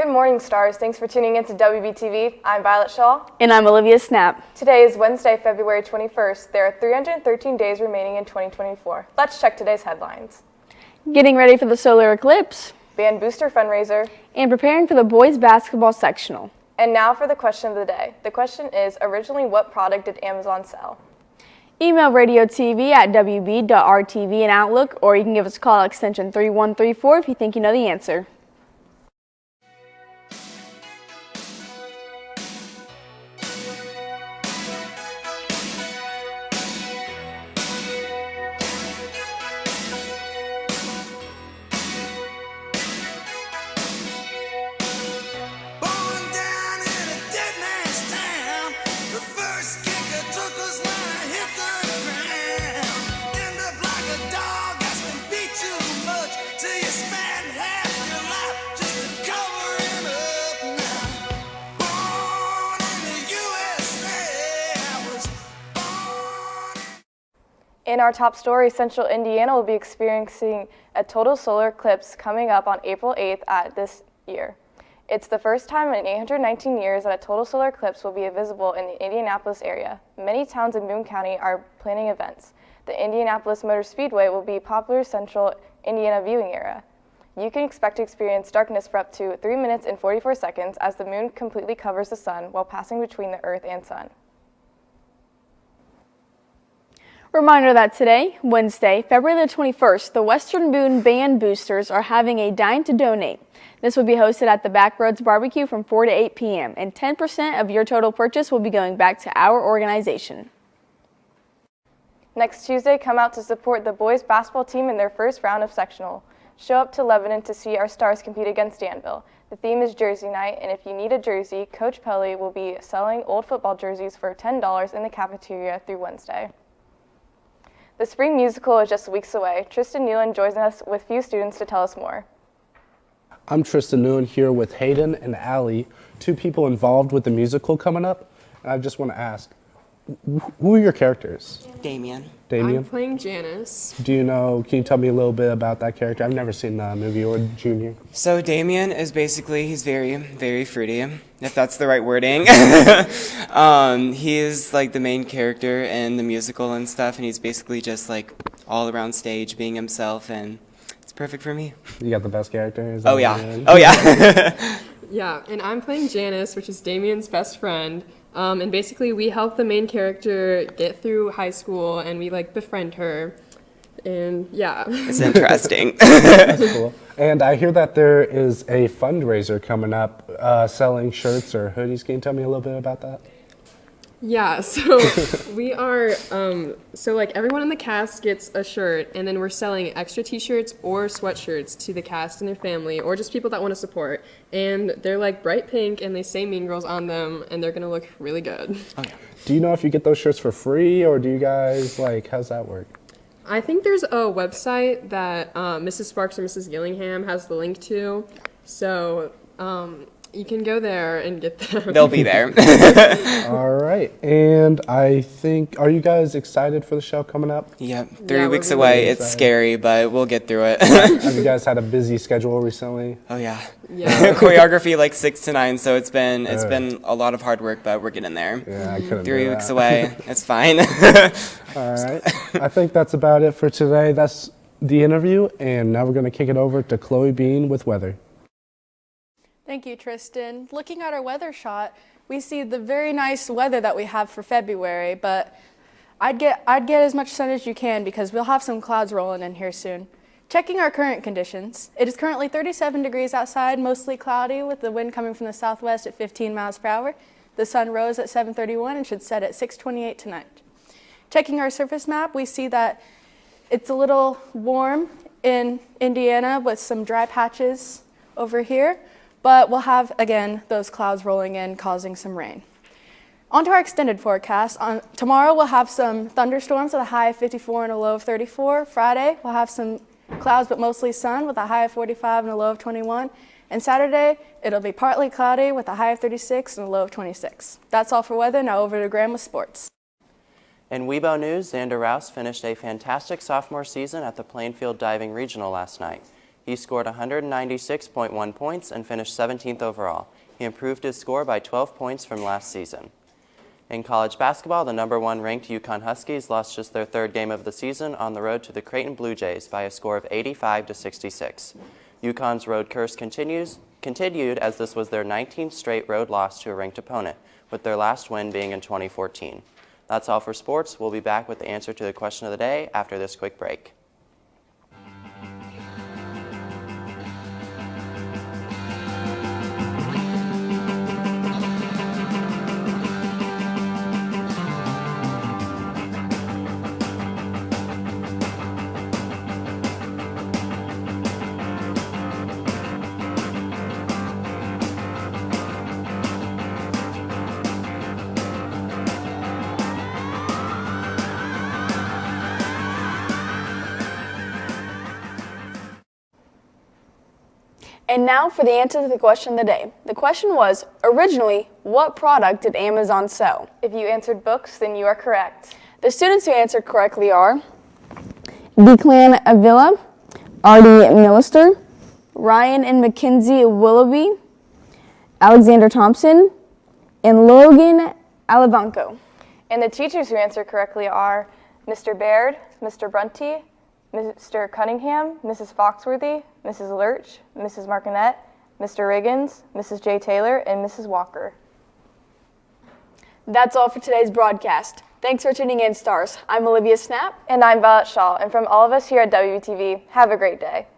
Good morning, Stars. Thanks for tuning in to Wbtv. I'm Violet Shaw. And I'm Olivia Snap. Today is Wednesday, February 21st. There are 313 days remaining in 2024. Let's check today's headlines. Getting ready for the solar eclipse. Band booster fundraiser. And preparing for the boys basketball sectional. And now for the question of the day. The question is, originally what product did Amazon sell? Email Wbtv at wb.rtv and Outlook, or you can give us a call at extension 3134 if you think you know the answer. In our top story, Central Indiana will be experiencing a total solar eclipse coming up on April 8th this year. It's the first time in 819 years that a total solar eclipse will be visible in the Indianapolis area. Many towns in Boone County are planning events. The Indianapolis Motor Speedway will be a popular Central Indiana viewing area. You can expect to experience darkness for up to 3 minutes and 44 seconds as the moon completely covers the sun while passing between the earth and sun. Reminder that today, Wednesday, February the 21st, the Western Boone Band Boosters are having a Dine to Donate. This will be hosted at the Backroads Barbecue from 4 to 8 p.m. and 10% of your total purchase will be going back to our organization. Next Tuesday, come out to support the boys basketball team in their first round of sectional. Show up to Lebanon to see our Stars compete against Danville. The theme is Jersey Night, and if you need a jersey, Coach Pelly will be selling old football jerseys for $10 in the cafeteria through Wednesday. The spring musical is just weeks away. Tristan Newland joins us with few students to tell us more. I'm Tristan Newland here with Hayden and Allie, two people involved with the musical coming up. And I just want to ask, who are your characters? Damien. I'm playing Janice. Can you tell me a little bit about that character? I've never seen the movie or Junior. So Damien is basically, he's very, very fruity, if that's the right wording. He is like the main character in the musical and stuff, and he's basically just like all around stage being himself, and it's perfect for me. You got the best character? Oh yeah. Yeah, and I'm playing Janice, which is Damien's best friend. And basically we help the main character get through high school and we befriend her. And yeah. It's interesting. That's cool. And I hear that there is a fundraiser coming up selling shirts or hoodies. Can you tell me a little bit about that? Yeah, so we are, everyone in the cast gets a shirt, and then we're selling extra t-shirts or sweatshirts to the cast and their family, or just people that want to support. And they're bright pink, and they say Mean Girls on them, and they're going to look really good. Oh, yeah. Do you know if you get those shirts for free, or do you guys, how's that work? I think there's a website that Mrs. Sparks or Mrs. Gillingham has the link to, so you can go there and get them. They'll be there. All right. And I think, are you guys excited for the show coming up? Yep. 3 weeks away. It's scary, but we'll get through it. Have you guys had a busy schedule recently? Oh, yeah. Yeah. Choreography 6 to 9, so it's been a lot of hard work, but we're getting there. Yeah, I couldn't 3 weeks away. It's fine. All right. I think that's about it for today. That's the interview, and now we're going to kick it over to Chloe Bean with weather. Thank you, Tristan. Looking at our weather shot, we see the very nice weather that we have for February, but I'd get as much sun as you can because we'll have some clouds rolling in here soon. Checking our current conditions, it is currently 37 degrees outside, mostly cloudy with the wind coming from the southwest at 15 miles per hour. The sun rose at 7:31 and should set at 6:28 tonight. Checking our surface map, we see that it's a little warm in Indiana with some dry patches over here. But we'll have, again, those clouds rolling in, causing some rain. On to our extended forecast. Tomorrow we'll have some thunderstorms with a high of 54 and a low of 34. Friday we'll have some clouds but mostly sun with a high of 45 and a low of 21. And Saturday it'll be partly cloudy with a high of 36 and a low of 26. That's all for weather. Now over to Graham with sports. In Webo news, Xander Rouse finished a fantastic sophomore season at the Plainfield Diving Regional last night. He scored 196.1 points and finished 17th overall. He improved his score by 12 points from last season. In college basketball, the number 1 ranked UConn Huskies lost just their 3rd game of the season on the road to the Creighton Blue Jays by a score of 85-66. UConn's road curse continued as this was their 19th straight road loss to a ranked opponent, with their last win being in 2014. That's all for sports. We'll be back with the answer to the question of the day after this quick break. And now for the answer to the question of the day. The question was, originally, what product did Amazon sell? If you answered books, then you are correct. The students who answered correctly are Declan Avila, Artie Millister, Ryan and Mackenzie Willoughby, Alexander Thompson, and Logan Alavanco. And the teachers who answered correctly are Mr. Baird, Mr. Brunty, Mr. Cunningham, Mrs. Foxworthy, Mrs. Lurch, Mrs. Markinette, Mr. Riggins, Mrs. J. Taylor, and Mrs. Walker. That's all for today's broadcast. Thanks for tuning in, Stars. I'm Olivia Snap. And I'm Violet Shaw, and from all of us here at Wbtv, have a great day.